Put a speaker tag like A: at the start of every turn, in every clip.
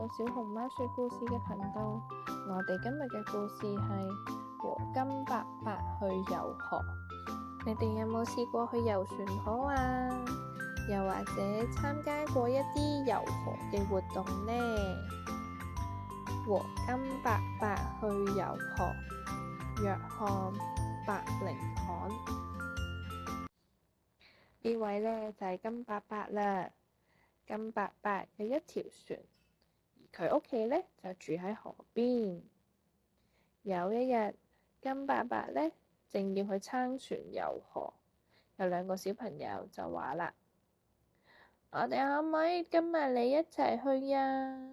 A: 小熊貓說故事嘅頻道。我哋今日嘅故事係和金伯伯去遊河。你哋有冇試過去遊船河啊？又或者參加過一啲遊河嘅活動呢？和金伯伯去遊河，約翰伯寧罕。呢位呢，就係金伯伯啦。金伯伯有一條船，而佢屋企呢，就住喺河邊。有一日，金伯伯呢，正要去撐船遊河，有兩個小朋友就話啦：我哋可唔可以今日嚟一齊去呀？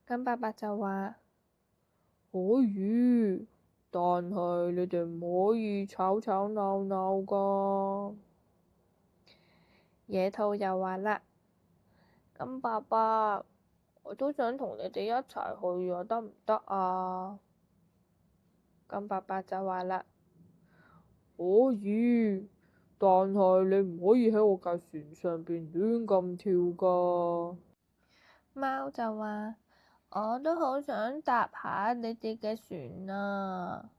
A: 金伯伯就話：可以，但係你哋唔可以吵吵鬧鬧㗎。野兔又話啦：金伯伯，我都想同你哋一齊去啊，得唔得啊？金伯伯就話啦：可以，但係你唔可以喺我架船上邊亂咁跳㗎。貓就話：我都好想搭下你哋嘅船啊。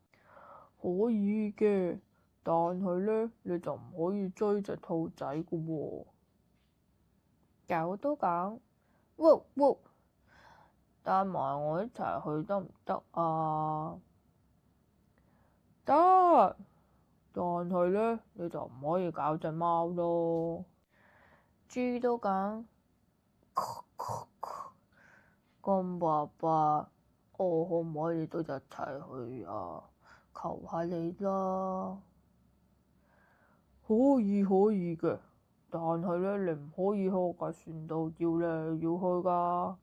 A: 可以嘅，但係呢，你就唔可以追隻兔仔㗎喎。狗都講：喎喎，帶埋我一齊去得唔得啊？得，但係呢，你就唔可以搞隻貓咯。豬都講：金伯伯，我可唔可以都一齊去啊？求下你啦。可以嘅，但係呢，你唔可以喺我架船度搖嚟搖去㗎。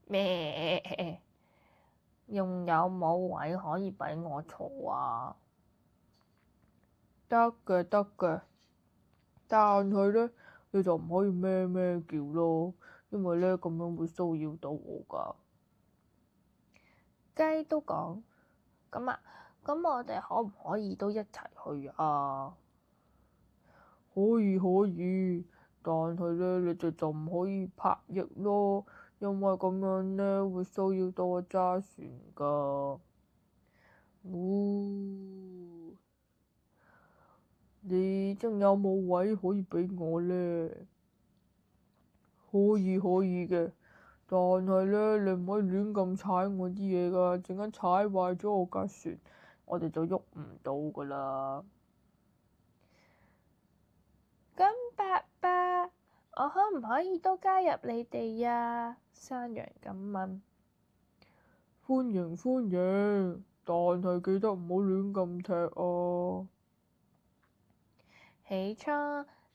A: 咩？仲有冇位可以畀我坐啊？得嘅，但係呢，你就唔可以咩咩叫咯，因為呢，咁樣會騷擾到我㗎。雞都講：咁啊，咁我哋可唔可以都一齊去啊？可以，但係呢，你哋就唔可以拍翼咯，因為咁樣呢，會騷擾到我揸船㗎。你仲有冇位可以畀我呢？可以嘅，但係呢，你唔可以亂咁踩我啲嘢㗎，陣間踩壞咗我架船，我哋就喐唔到㗎啦。金伯伯，我可唔可以都加入你哋呀？山羊咁問。歡迎，但係記得唔好亂咁踢啊！起初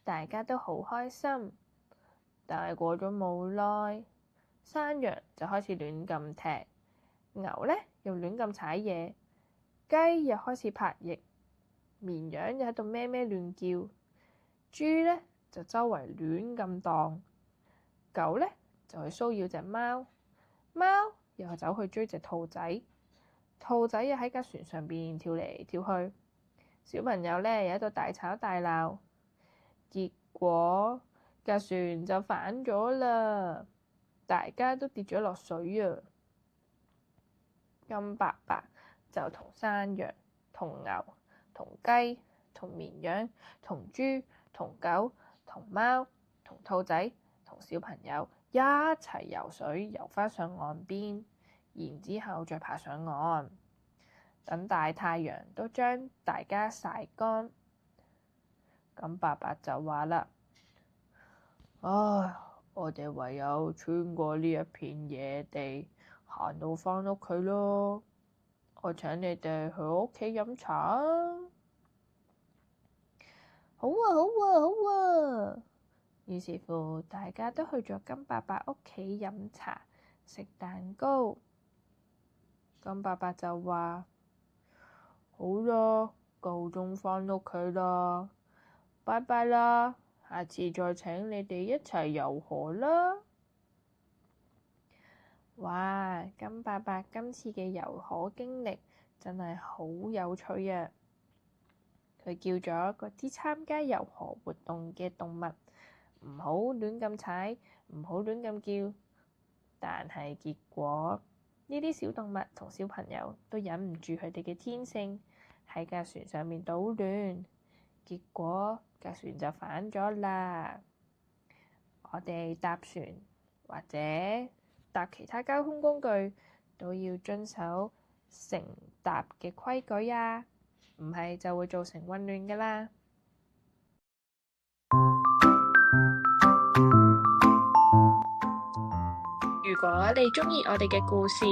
A: 大家都好開心，但係過咗冇耐，山羊就開始亂咁踢，牛呢又亂咁踩嘢，雞又開始拍翼，綿羊又喺度咩咩亂叫，豬呢就周圍亂咁蕩，狗呢就去騷擾隻貓，貓又走去追隻兔仔，兔仔又喺架船上邊跳嚟跳去。小朋友呢又喺度大吵大鬧，結果架船就反咗啦，大家都跌咗落水啊！金伯伯就同山羊、同牛、同雞、同綿羊、同豬、同狗、同貓、同兔仔、同小朋友一齊游水，游返上岸邊，然之後再爬上岸。等大太陽都將大家曬乾，咁伯伯就話啦：唉，我哋唯有穿過呢一片野地，行到返屋企咯。我請你哋去我屋企飲茶啊！好啊！於是乎，大家都去咗金伯伯屋企飲茶、食蛋糕。金伯伯就話：好啦，夠鐘返屋企啦，拜拜啦，下次再請你哋一齊遊河啦。哇！金伯伯今次嘅遊河經歷真係好有趣啊！佢叫咗嗰啲參加遊河活動嘅動物唔好亂咁踩，唔好亂咁叫。但係結果呢啲小動物同小朋友都忍唔住佢哋嘅天性，喺架船上面搗亂，結果架船就反咗啦。我哋搭船或者搭其他交通工具都要遵守乘搭嘅規矩啊，唔係就會造成混亂㗎啦。
B: 如果你鍾意我哋嘅故事，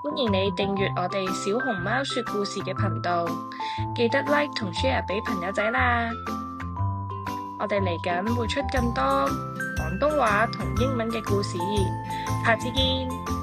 B: 歡迎你訂閱我哋小熊貓說故事嘅頻道，記得 like 同 share 俾朋友仔啦。我哋嚟緊會出更多廣東話同英文嘅故事，下次見。